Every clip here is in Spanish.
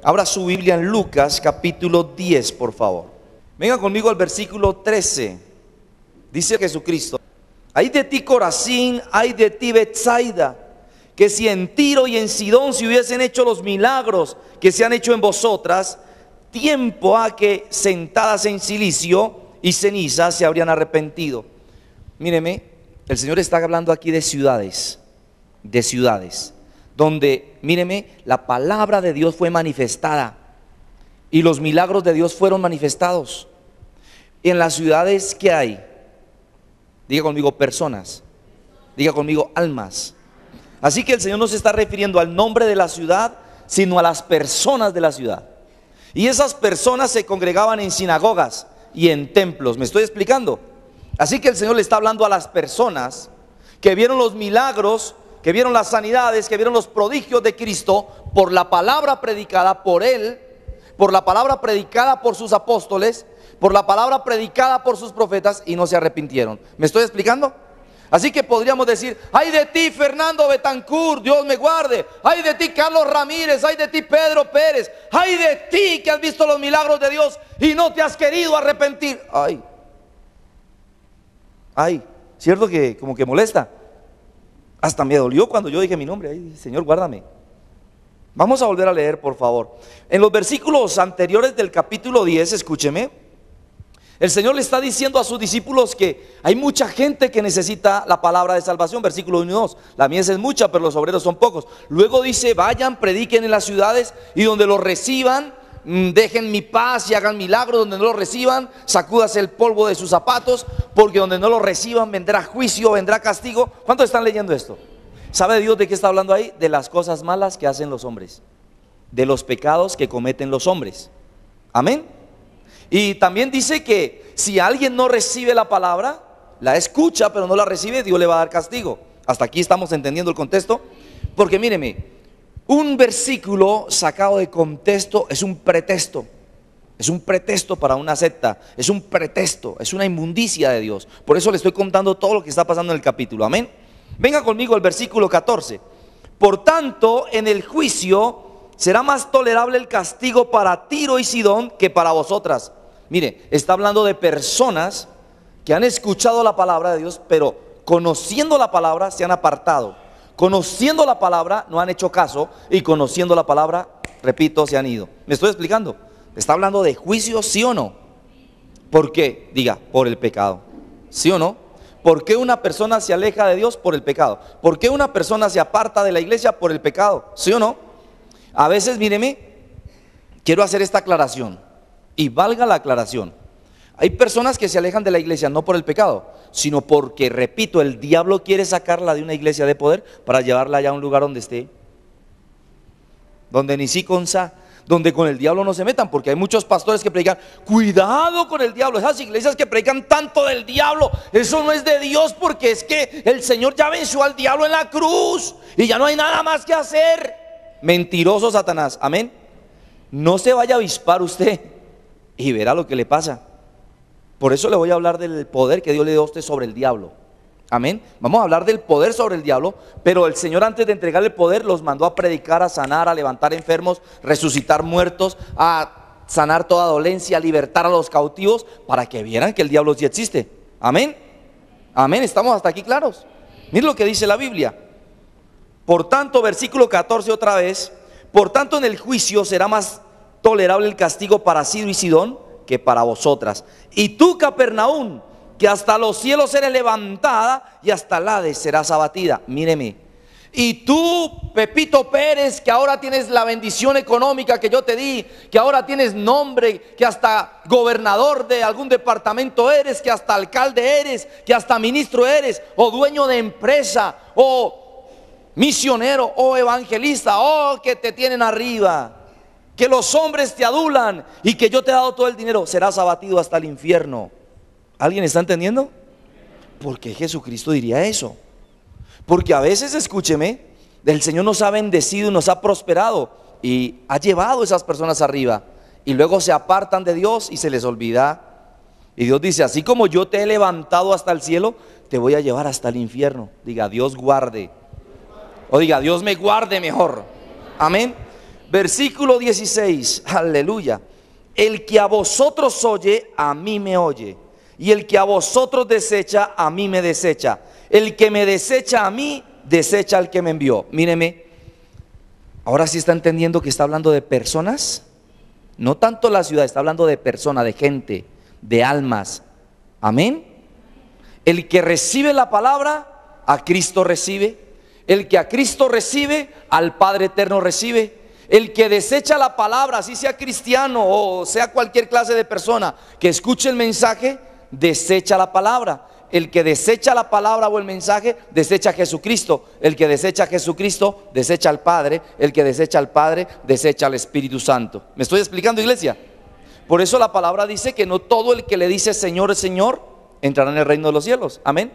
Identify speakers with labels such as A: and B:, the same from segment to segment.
A: Abra su Biblia en Lucas capítulo 10, por favor. Venga conmigo al versículo 13. Dice Jesucristo: ay de ti, Corazín, ay de ti, Betsaida, que si en Tiro y en Sidón se hubiesen hecho los milagros que se han hecho en vosotras, tiempo ha que sentadas en cilicio y ceniza se habrían arrepentido. Míreme, el Señor está hablando aquí de ciudades, donde, míreme, la palabra de Dios fue manifestada y los milagros de Dios fueron manifestados. Y en las ciudades, ¿qué hay? Diga conmigo personas, diga conmigo almas. Así que el Señor no se está refiriendo al nombre de la ciudad, sino a las personas de la ciudad. Y esas personas se congregaban en sinagogas y en templos. ¿Me estoy explicando? Así que el Señor le está hablando a las personas que vieron los milagros, que vieron las sanidades, que vieron los prodigios de Cristo por la palabra predicada por Él, por la palabra predicada por sus apóstoles, por la palabra predicada por sus profetas, y no se arrepintieron. ¿Me estoy explicando? Así que podríamos decir: ay de ti, Fernando Betancourt, Dios me guarde. Ay de ti, Carlos Ramírez. Ay de ti, Pedro Pérez. Ay de ti, que has visto los milagros de Dios y no te has querido arrepentir. Ay, ¿cierto que como que molesta? Hasta me dolió cuando yo dije mi nombre. Ay, Señor, guárdame. Vamos a volver a leer, por favor. En los versículos anteriores del capítulo 10, escúcheme, el Señor le está diciendo a sus discípulos que hay mucha gente que necesita la palabra de salvación. Versículo 1 y 2: la mies es mucha, pero los obreros son pocos. Luego dice: vayan, prediquen en las ciudades, y donde los reciban, dejen mi paz y hagan milagros. Donde no lo reciban, sacúdase el polvo de sus zapatos, porque donde no lo reciban vendrá juicio, vendrá castigo. ¿Cuántos están leyendo esto? ¿Sabe Dios de qué está hablando ahí? De las cosas malas que hacen los hombres, de los pecados que cometen los hombres. Amén. Y también dice que si alguien no recibe la palabra, la escucha pero no la recibe, Dios le va a dar castigo. Hasta aquí estamos entendiendo el contexto. Porque míreme, un versículo sacado de contexto es un pretexto. Es un pretexto para una secta. Es un pretexto, es una inmundicia de Dios. Por eso le estoy contando todo lo que está pasando en el capítulo. Amén. Venga conmigo al versículo 14. Por tanto, en el juicio será más tolerable el castigo para Tiro y Sidón que para vosotras. Mire, está hablando de personas que han escuchado la palabra de Dios, pero conociendo la palabra se han apartado. Conociendo la palabra no han hecho caso, y conociendo la palabra, repito, se han ido. ¿Me estoy explicando? Está hablando de juicio, ¿sí o no? ¿Por qué? Diga, por el pecado. ¿Sí o no? ¿Por qué una persona se aleja de Dios? Por el pecado. ¿Por qué una persona se aparta de la iglesia? Por el pecado. ¿Sí o no? A veces, míreme, quiero hacer esta aclaración, y valga la aclaración. Hay personas que se alejan de la iglesia no por el pecado, sino porque, repito, el diablo quiere sacarla de una iglesia de poder para llevarla allá a un lugar donde esté, donde ni sí con sa, donde con el diablo no se metan. Porque hay muchos pastores que predican: cuidado con el diablo. Esas iglesias que predican tanto del diablo, eso no es de Dios, porque es que el Señor ya venció al diablo en la cruz y ya no hay nada más que hacer. Mentiroso Satanás. Amén. No se vaya a avispar usted y verá lo que le pasa. Por eso le voy a hablar del poder que Dios le dio a usted sobre el diablo. Amén. Vamos a hablar del poder sobre el diablo. Pero el Señor, antes de entregarle el poder, los mandó a predicar, a sanar, a levantar enfermos, resucitar muertos, a sanar toda dolencia, a libertar a los cautivos, para que vieran que el diablo sí existe. Amén. Amén. ¿Estamos hasta aquí claros? Miren lo que dice la Biblia. Por tanto, versículo 14 otra vez: por tanto, en el juicio será más tolerable el castigo para Tiro y Sidón que para vosotras. Y tú, Capernaum, que hasta los cielos eres levantada y hasta el Hades serás abatida. Míreme. Y tú, Pepito Pérez, que ahora tienes la bendición económica que yo te di, que ahora tienes nombre, que hasta gobernador de algún departamento eres, que hasta alcalde eres, que hasta ministro eres, o dueño de empresa, o misionero, o evangelista, o que te tienen arriba, que los hombres te adulan y que yo te he dado todo el dinero, serás abatido hasta el infierno. ¿Alguien está entendiendo? ¿Por qué Jesucristo diría eso? Porque a veces, escúcheme, el Señor nos ha bendecido y nos ha prosperado y ha llevado a esas personas arriba, y luego se apartan de Dios y se les olvida. Y Dios dice: así como yo te he levantado hasta el cielo, te voy a llevar hasta el infierno. Diga: Dios guarde. O diga: Dios me guarde mejor. Amén. Versículo 16, aleluya. El que a vosotros oye, a mí me oye. Y el que a vosotros desecha, a mí me desecha. El que me desecha a mí, desecha al que me envió. Míreme, ahora sí está entendiendo que está hablando de personas. No tanto la ciudad, está hablando de personas, de gente, de almas. Amén. El que recibe la palabra, a Cristo recibe. El que a Cristo recibe, al Padre eterno recibe. El que desecha la palabra, así sea cristiano o sea cualquier clase de persona que escuche el mensaje, desecha la palabra. El que desecha la palabra o el mensaje, desecha a Jesucristo. El que desecha a Jesucristo, desecha al Padre. El que desecha al Padre, desecha al Espíritu Santo. ¿Me estoy explicando, iglesia? Por eso la palabra dice que no todo el que le dice Señor, Señor, entrará en el reino de los cielos. Amén.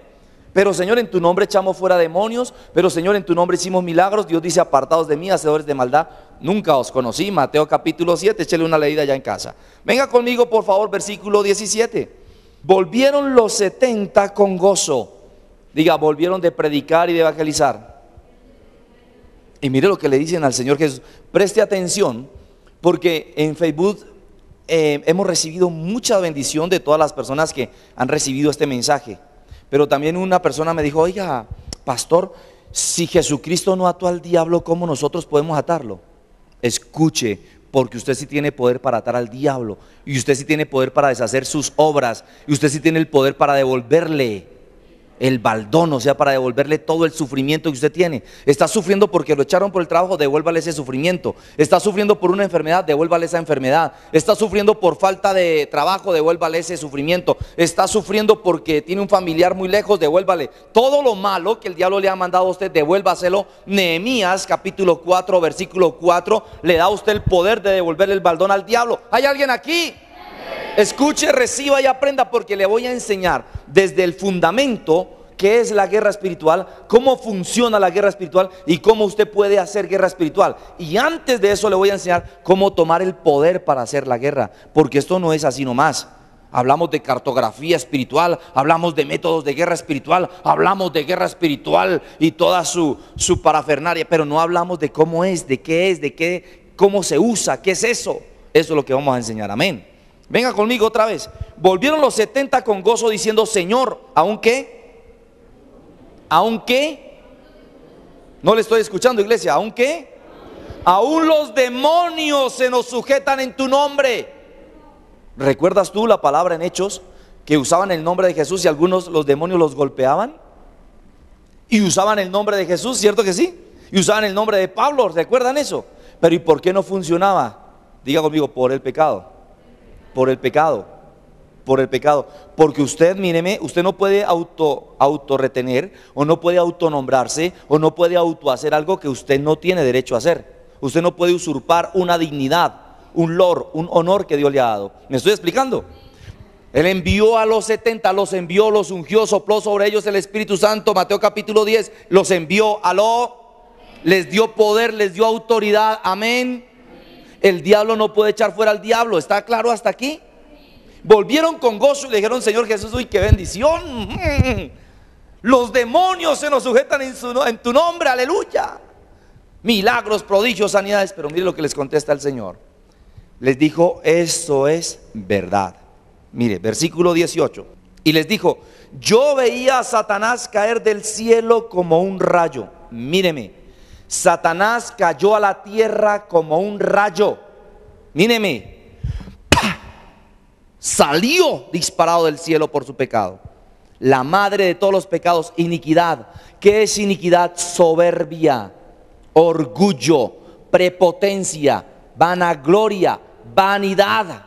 A: Pero Señor, en tu nombre echamos fuera demonios. Pero Señor, en tu nombre hicimos milagros. Dios dice: apartados de mí, hacedores de maldad, nunca os conocí. Mateo capítulo 7, échele una leída ya en casa. Venga conmigo por favor, versículo 17. Volvieron los 70 con gozo. Diga, volvieron de predicar y de evangelizar. Y mire lo que le dicen al Señor Jesús. Preste atención, porque en Facebook hemos recibido mucha bendición de todas las personas que han recibido este mensaje. Pero también una persona me dijo: oiga, pastor, si Jesucristo no ató al diablo, ¿cómo nosotros podemos atarlo? Escuche, porque usted sí tiene poder para atar al diablo, y usted sí tiene poder para deshacer sus obras, y usted sí tiene el poder para devolverle el baldón, o sea, para devolverle todo el sufrimiento que usted tiene. Está sufriendo porque lo echaron por el trabajo, devuélvale ese sufrimiento. Está sufriendo por una enfermedad, devuélvale esa enfermedad. Está sufriendo por falta de trabajo, devuélvale ese sufrimiento. Está sufriendo porque tiene un familiar muy lejos, devuélvale todo lo malo que el diablo le ha mandado a usted, devuélvaselo. Nehemías capítulo 4 versículo 4 le da a usted el poder de devolverle el baldón al diablo. ¿Hay alguien aquí? Escuche, reciba y aprenda, porque le voy a enseñar desde el fundamento qué es la guerra espiritual, cómo funciona la guerra espiritual y cómo usted puede hacer guerra espiritual. Y antes de eso le voy a enseñar cómo tomar el poder para hacer la guerra, porque esto no es así nomás. Hablamos de cartografía espiritual, hablamos de métodos de guerra espiritual, hablamos de guerra espiritual y toda su parafernalia, pero no hablamos de cómo es, de qué, cómo se usa, qué es eso. Eso es lo que vamos a enseñar, amén. Venga conmigo otra vez. Volvieron los 70 con gozo diciendo: Señor, ¿aún qué? ¿Aún qué? No le estoy escuchando, iglesia. ¿Aún qué? Aún los demonios se nos sujetan en tu nombre. ¿Recuerdas tú la palabra en Hechos que usaban el nombre de Jesús y algunos los demonios los golpeaban? Y usaban el nombre de Jesús, ¿cierto que sí? Y usaban el nombre de Pablo, ¿recuerdan eso? Pero ¿y por qué no funcionaba? Diga conmigo: por el pecado. Por el pecado, por el pecado. Porque usted, míreme, usted no puede autorretener, o no puede autonombrarse, o no puede autohacer algo que usted no tiene derecho a hacer. Usted no puede usurpar una dignidad, un honor que Dios le ha dado. ¿Me estoy explicando? Él envió a los 70, los envió, los ungió, sopló sobre ellos el Espíritu Santo. Mateo capítulo 10, los envió, les dio poder, les dio autoridad, amén. El diablo no puede echar fuera al diablo. ¿Está claro hasta aquí? Volvieron con gozo y le dijeron: Señor Jesús, uy, qué bendición. Los demonios se nos sujetan en tu nombre, aleluya. Milagros, prodigios, sanidades. Pero mire lo que les contesta el Señor. Les dijo: esto es verdad. Mire, versículo 18. Y les dijo: yo veía a Satanás caer del cielo como un rayo. Míreme, Satanás cayó a la tierra como un rayo. Míreme, ¡pah! Salió disparado del cielo por su pecado. La madre de todos los pecados, iniquidad. ¿Qué es iniquidad? Soberbia, orgullo, prepotencia, vanagloria, vanidad,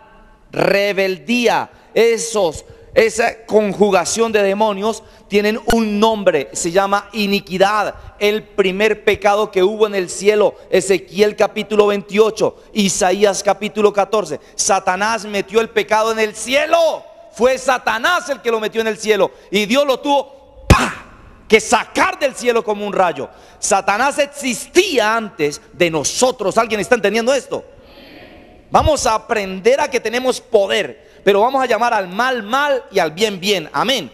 A: rebeldía. Esa conjugación de demonios tienen un nombre, se llama iniquidad. El primer pecado que hubo en el cielo, Ezequiel capítulo 28, Isaías capítulo 14. Satanás metió el pecado en el cielo. Fue Satanás el que lo metió en el cielo, y Dios lo tuvo que sacar del cielo como un rayo. Satanás existía antes de nosotros. ¿Alguien está entendiendo esto? Vamos a aprender a que tenemos poder, pero vamos a llamar al mal mal y al bien bien, amén.